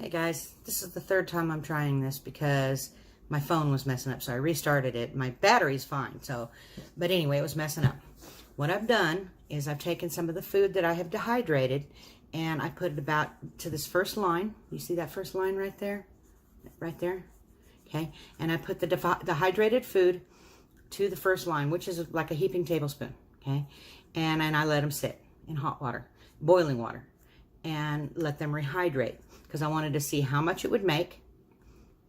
Hey guys, this is the third time I'm trying this because my phone was messing up, so I restarted it. My battery's fine, but anyway, it was messing up. What I've done is I've taken some of the food that I have dehydrated and I put it about to this first line. You see that first line right there? Right there? Okay, and I put the dehydrated food to the first line, which is like a heaping tablespoon, okay? And I let them sit in hot water, boiling water, and let them rehydrate, because I wanted to see how much it would make,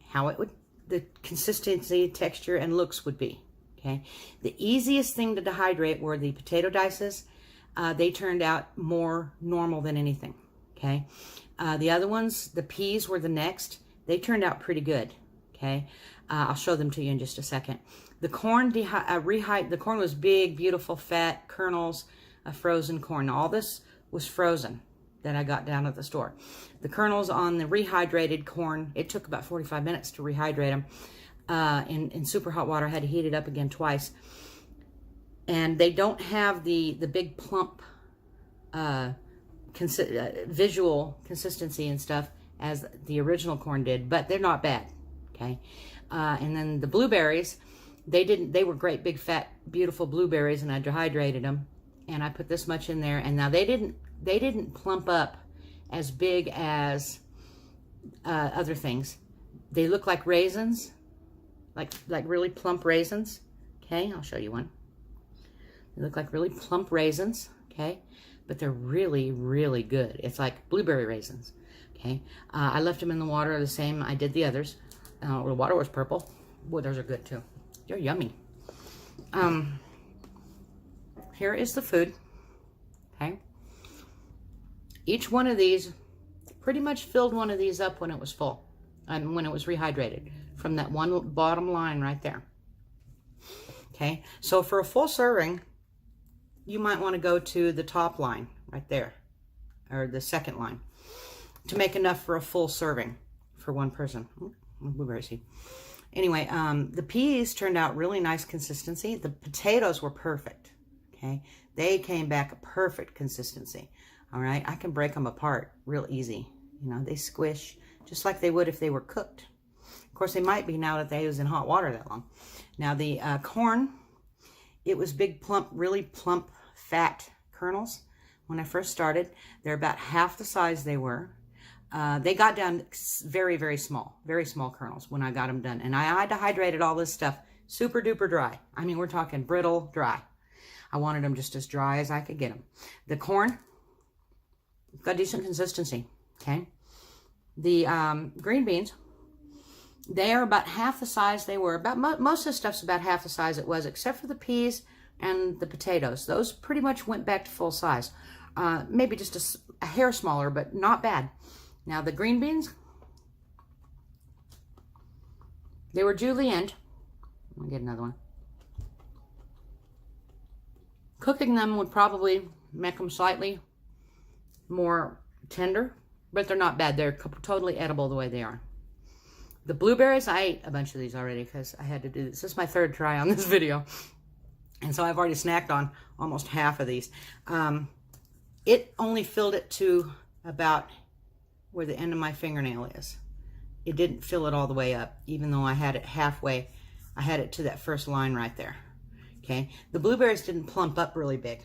how it would, the consistency, texture, and looks would be, okay? The easiest thing to dehydrate were the potato dices. They turned out more normal than anything, okay? The other ones, the peas were the next. They turned out pretty good, okay? I'll show them to you in just a second. The corn, the corn was big, beautiful, fat kernels of frozen corn. All this was frozen that I got down at the store. The kernels on the rehydrated corn, it took about 45 minutes to rehydrate them in super hot water. I had to heat it up again twice. And they don't have the big plump visual consistency and stuff as the original corn did, but they're not bad, okay? And then the blueberries, they were great big fat beautiful blueberries, and I dehydrated them and I put this much in there, and now they didn't plump up as big as other things. They look like raisins, like really plump raisins, okay? I'll show you one. They look like really plump raisins, okay? But they're really, really good. It's like blueberry raisins, okay? I left them in the water the same I did the others. The water was purple. Boy, those are good too. They're yummy. Here is the food, okay? Each one of these pretty much filled one of these up when it was full, and when it was rehydrated, from that one bottom line right there. Okay, so for a full serving, you might want to go to the top line right there, or the second line, to make enough for a full serving for one person. Where is he? Anyway, the peas turned out really nice consistency. The potatoes were perfect. Okay, they came back a perfect consistency. All right, I can break them apart real easy. You know, they squish just like they would if they were cooked. Of course, they might be now that they was in hot water that long. Now the corn, it was big, plump, really plump, fat kernels. When I first started, they're about half the size they were. They got down very, very small kernels when I got them done. And I dehydrated all this stuff super duper dry. I mean, we're talking brittle dry. I wanted them just as dry as I could get them. The corn got decent consistency, okay? The green beans, they are about half the size they were. Most of the stuff's about half the size it was, except for the peas and the potatoes. Those pretty much went back to full size. Maybe just a hair smaller, but not bad. Now the green beans, they were julienned. Let me get another one. Cooking them would probably make them slightly more tender, but they're not bad. They're totally edible the way they are. The blueberries, I ate a bunch of these already because I had to do this. This is my third try on this video. And so I've already snacked on almost half of these. It only filled it to about where the end of my fingernail is. It didn't fill it all the way up, even though I had it halfway. I had it to that first line right there. Okay, the blueberries didn't plump up really big,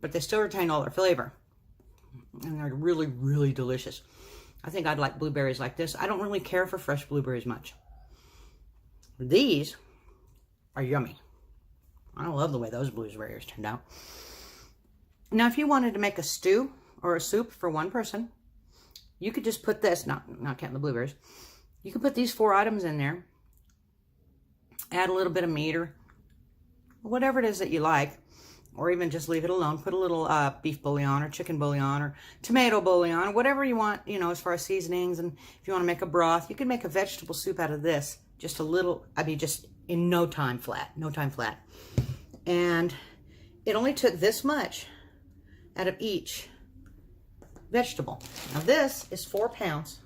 but they still retain all their flavor. And they're really, really delicious. I think I'd like blueberries like this. I don't really care for fresh blueberries much. These are yummy. I love the way those blueberries turned out. Now, if you wanted to make a stew or a soup for one person, you could just put this, not counting the blueberries, you could put these 4 items in there, add a little bit of meat or whatever it is that you like, or even just leave it alone. Put a little beef bouillon or chicken bouillon or tomato bouillon, or whatever you want, you know, as far as seasonings. And if you want to make a broth, you can make a vegetable soup out of this. Just a little, I mean, just in no time flat. And it only took this much out of each vegetable. Now this is 4 pounds.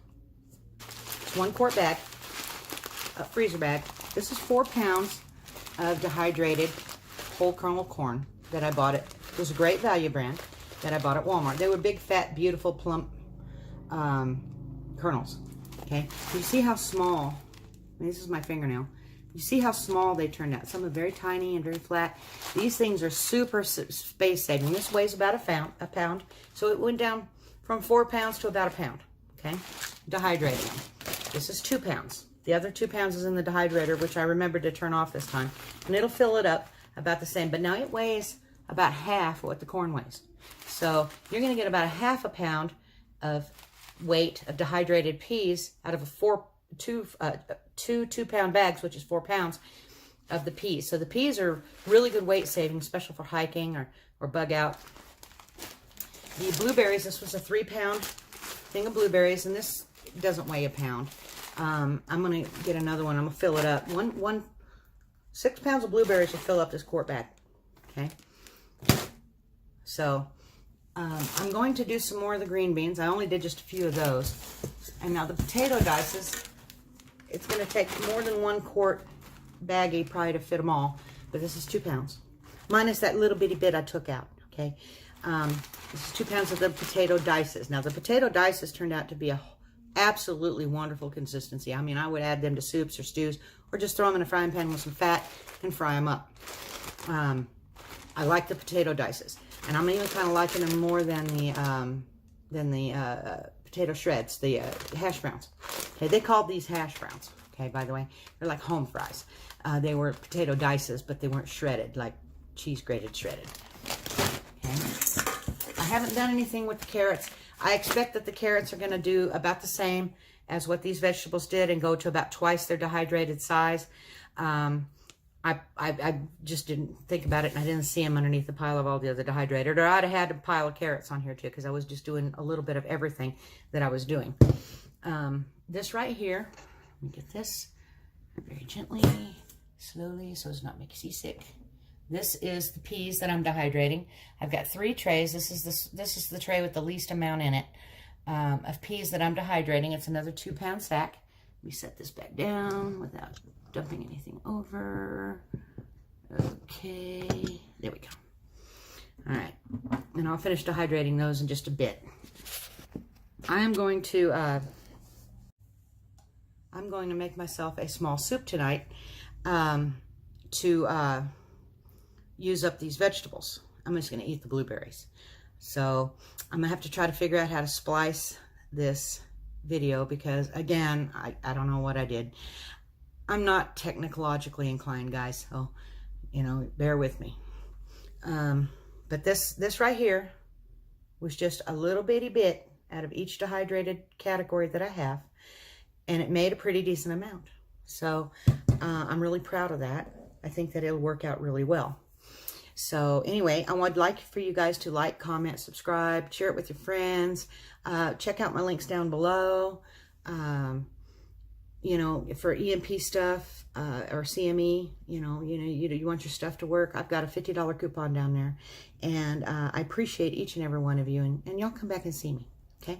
It's 1 quart bag, a freezer bag. This is 4 pounds of dehydrated whole kernel corn that I bought. It was a Great Value brand that I bought at Walmart. They were big, fat, beautiful, plump kernels. Okay, you see how small, this is my fingernail. You see how small they turned out. Some are very tiny and very flat. These things are super space saving. This weighs about a pound. So it went down from 4 pounds to about a pound. Okay, dehydrating them. This is 2 pounds. The other 2 pounds is in the dehydrator, which I remembered to turn off this time. And it'll fill it up about the same. But now it weighs about half what the corn weighs. So you're going to get about a half a pound of weight of dehydrated peas out of a two pound bags, which is 4 pounds of the peas. So the peas are really good weight saving, especially for hiking or bug out. The blueberries, this was a 3 pound thing of blueberries, and this doesn't weigh a pound. I'm going to get another one. I'm going to fill it up. 6 pounds of blueberries will fill up this quart bag. Okay. So I'm going to do some more of the green beans. I only did just a few of those. And now the potato dices, it's going to take more than 1 quart baggie probably to fit them all. But this is 2 pounds. Minus that little bitty bit I took out. Okay. This is 2 pounds of the potato dices. Now the potato dices turned out to be a absolutely wonderful consistency. I mean, I would add them to soups or stews, or just throw them in a frying pan with some fat and fry them up. I like the potato dices, and I'm even kind of liking them more than the potato shreds, the hash browns. Okay, they called these hash browns. Okay, by the way, they're like home fries. They were potato dices, but they weren't shredded, like cheese grated shredded. Okay, I haven't done anything with the carrots. I expect that the carrots are going to do about the same as what these vegetables did and go to about twice their dehydrated size. I just didn't think about it, and I didn't see them underneath the pile of all the other dehydrated, or I'd have had a pile of carrots on here too, because I was just doing a little bit of everything that I was doing. This right here, let me get this very gently, slowly, so as not to make you seasick. This is the peas that I'm dehydrating. I've got 3 trays. This is the tray with the least amount in it of peas that I'm dehydrating. It's another 2 pound sack. Let me set this back down without dumping anything over. Okay, there we go. All right, and I'll finish dehydrating those in just a bit. I'm going to make myself a small soup tonight to use up these vegetables. I'm just going to eat the blueberries. So I'm going to have to try to figure out how to splice this video, because again, I don't know what I did. I'm not technologically inclined, guys, so you know, bear with me. But this right here was just a little bitty bit out of each dehydrated category that I have, and it made a pretty decent amount. So I'm really proud of that. I think that it'll work out really well. So anyway, I would like for you guys to like, comment, subscribe, share it with your friends. Check out my links down below. You know, for EMP stuff or CME, you want your stuff to work. I've got a $50 coupon down there, and I appreciate each and every one of you. And y'all come back and see me, okay?